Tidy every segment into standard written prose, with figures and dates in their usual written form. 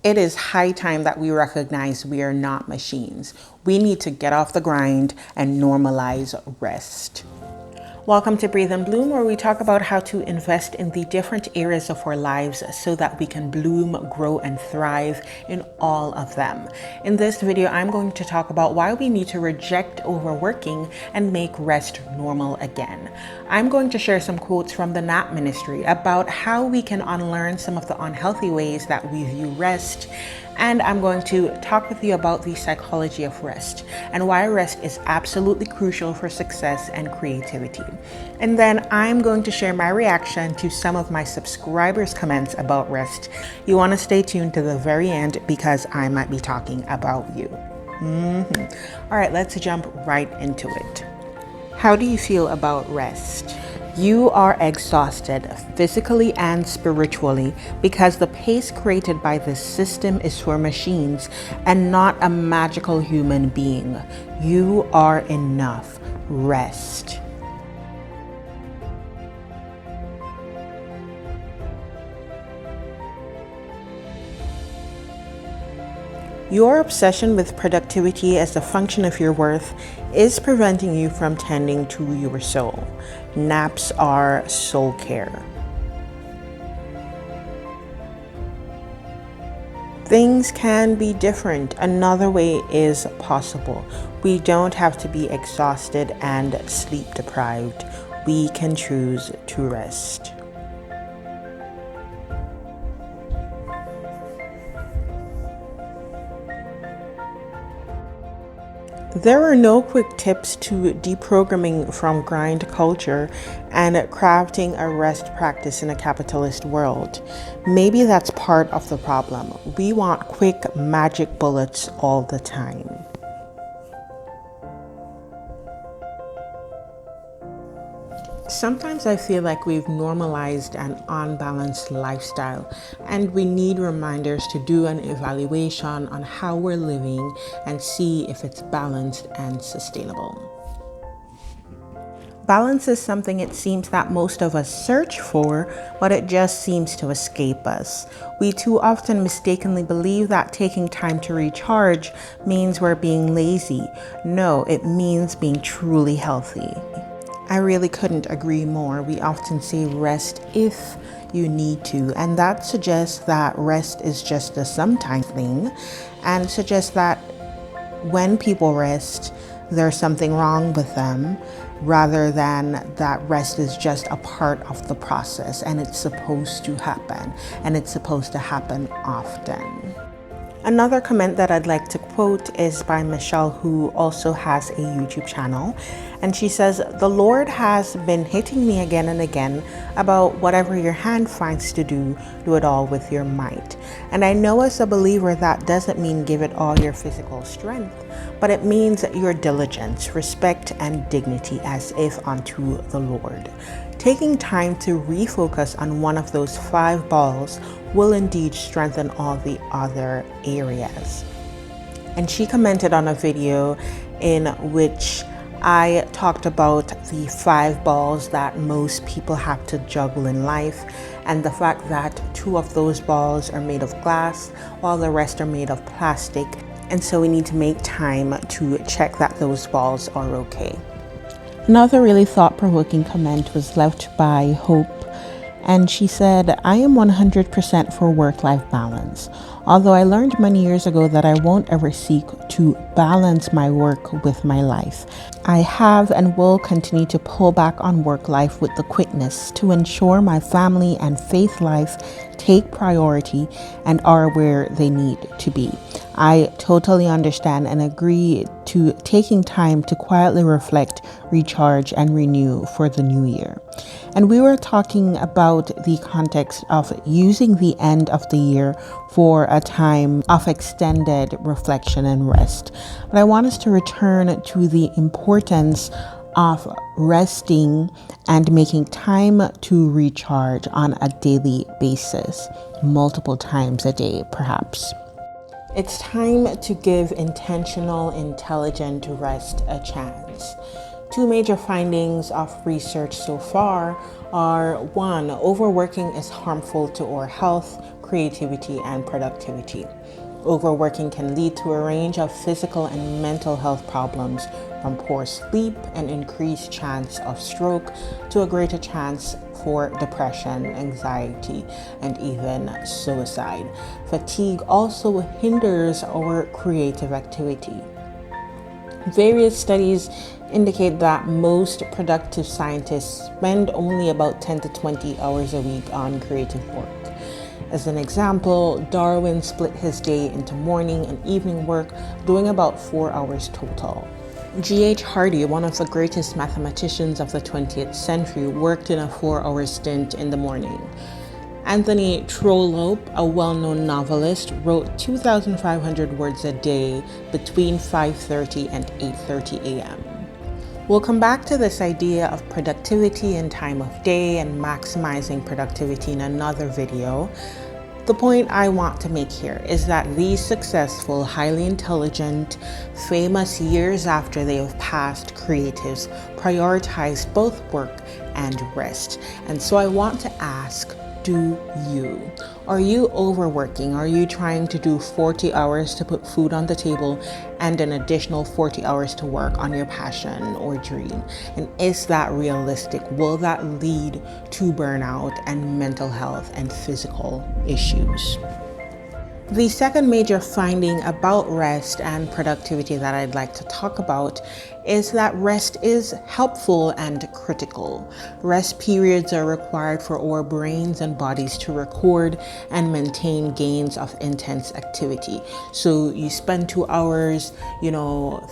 It is high time that we recognize we are not machines. We need to get off the grind and normalize rest. Welcome to Breathe and Bloom, where we talk about how to invest in the different areas of our lives so that we can bloom, grow, and thrive in all of them. In this video, I'm going to talk about why we need to reject overworking and make rest normal again. I'm going to share some quotes from the NAP ministry about how we can unlearn some of the unhealthy ways that we view rest. And I'm going to talk with you about the psychology of rest and why rest is absolutely crucial for success and creativity. And then I'm going to share my reaction to some of my subscribers' comments about rest. You want to stay tuned to the very end because I might be talking about you. All right, let's jump right into it. How do you feel about rest? You are exhausted physically and spiritually because the pace created by this system is for machines and not a magical human being. You are enough. Rest. Your obsession with productivity as a function of your worth is preventing you from tending to your soul. Naps are soul care. Things can be different. Another way is possible. We don't have to be exhausted and sleep deprived. We can choose to rest. There are no quick tips to deprogramming from grind culture and crafting a rest practice in a capitalist world. Maybe that's part of the problem. We want quick magic bullets all the time. Sometimes I feel like we've normalized an unbalanced lifestyle, and we need reminders to do an evaluation on how we're living and see if it's balanced and sustainable. Balance is something it seems that most of us search for, but it just seems to escape us. We too often mistakenly believe that taking time to recharge means we're being lazy. No, it means being truly healthy. I really couldn't agree more. We often say rest if you need to, and that suggests that rest is just a sometime thing, and suggests that when people rest, there's something wrong with them, rather than that rest is just a part of the process and it's supposed to happen, and it's supposed to happen often. Another comment that I'd like to quote is by Michelle, who also has a YouTube channel. And she says, "The Lord has been hitting me again and again about whatever your hand finds to do it all with your might." And I know as a believer that doesn't mean give it all your physical strength, but it means your diligence, respect, and dignity as if unto the Lord. Taking time to refocus on one of those 5 balls will indeed strengthen all the other areas. And she commented on a video in which I talked about the 5 balls that most people have to juggle in life, and the fact that 2 of those balls are made of glass while the rest are made of plastic. And so we need to make time to check that those balls are okay. Another really thought-provoking comment was left by Hope, and she said, "I am 100% for work-life balance. Although I learned many years ago that I won't ever seek to balance my work with my life, I have and will continue to pull back on work life with the quickness to ensure my family and faith life take priority and are where they need to be. I totally understand and agree to taking time to quietly reflect, recharge, and renew for the new year." And we were talking about the context of using the end of the year for a time of extended reflection and rest. But I want us to return to the importance of resting and making time to recharge on a daily basis, multiple times a day, perhaps. It's time to give intentional, intelligent rest a chance. 2 major findings of research so far are: 1, overworking is harmful to our health, creativity, and productivity. Overworking can lead to a range of physical and mental health problems, from poor sleep and increased chance of stroke to a greater chance for depression, anxiety, and even suicide. Fatigue also hinders our creative activity. Various studies indicate that most productive scientists spend only about 10 to 20 hours a week on creative work. As an example, Darwin split his day into morning and evening work, doing about 4 hours total. G.H. Hardy, one of the greatest mathematicians of the 20th century, worked in a 4-hour stint in the morning. Anthony Trollope, a well-known novelist, wrote 2,500 words a day between 5:30 and 8:30 a.m. We'll come back to this idea of productivity and time of day and maximizing productivity in another video. The point I want to make here is that these successful, highly intelligent, famous years after they have passed creatives prioritize both work and rest. And so I want to ask, do you? Are you overworking? Are you trying to do 40 hours to put food on the table and an additional 40 hours to work on your passion or dream? And is that realistic? Will that lead to burnout and mental health and physical issues? The second major finding about rest and productivity that I'd like to talk about is that rest is helpful and critical. Rest periods are required for our brains and bodies to record and maintain gains of intense activity. So you spend 2 hours,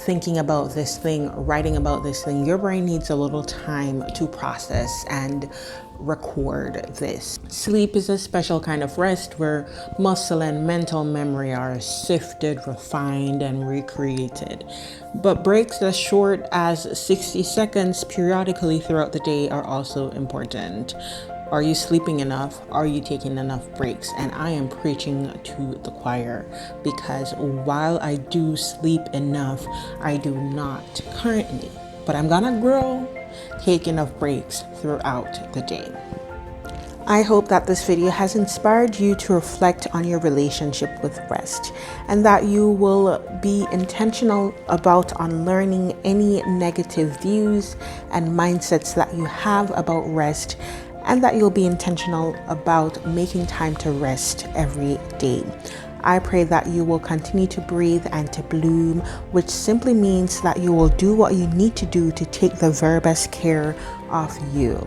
thinking about this thing, writing about this thing. Your brain needs a little time to process and record this. Sleep is a special kind of rest where muscle and mental memory are sifted, refined, and recreated. But breaks as short as 60 seconds periodically throughout the day are also important. Are you sleeping enough? Are you taking enough breaks? And I am preaching to the choir, because while I do sleep enough, I do not currently, but I'm gonna grow, take enough breaks throughout the day. I hope that this video has inspired you to reflect on your relationship with rest, and that you will be intentional about unlearning any negative views and mindsets that you have about rest, and that you'll be intentional about making time to rest every day. I pray that you will continue to breathe and to bloom, which simply means that you will do what you need to do to take the very best care of you.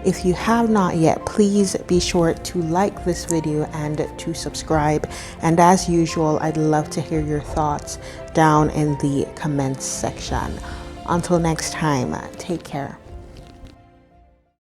If you have not yet, please be sure to like this video and to subscribe. And as usual, I'd love to hear your thoughts down in the comments section. Until next time, take care.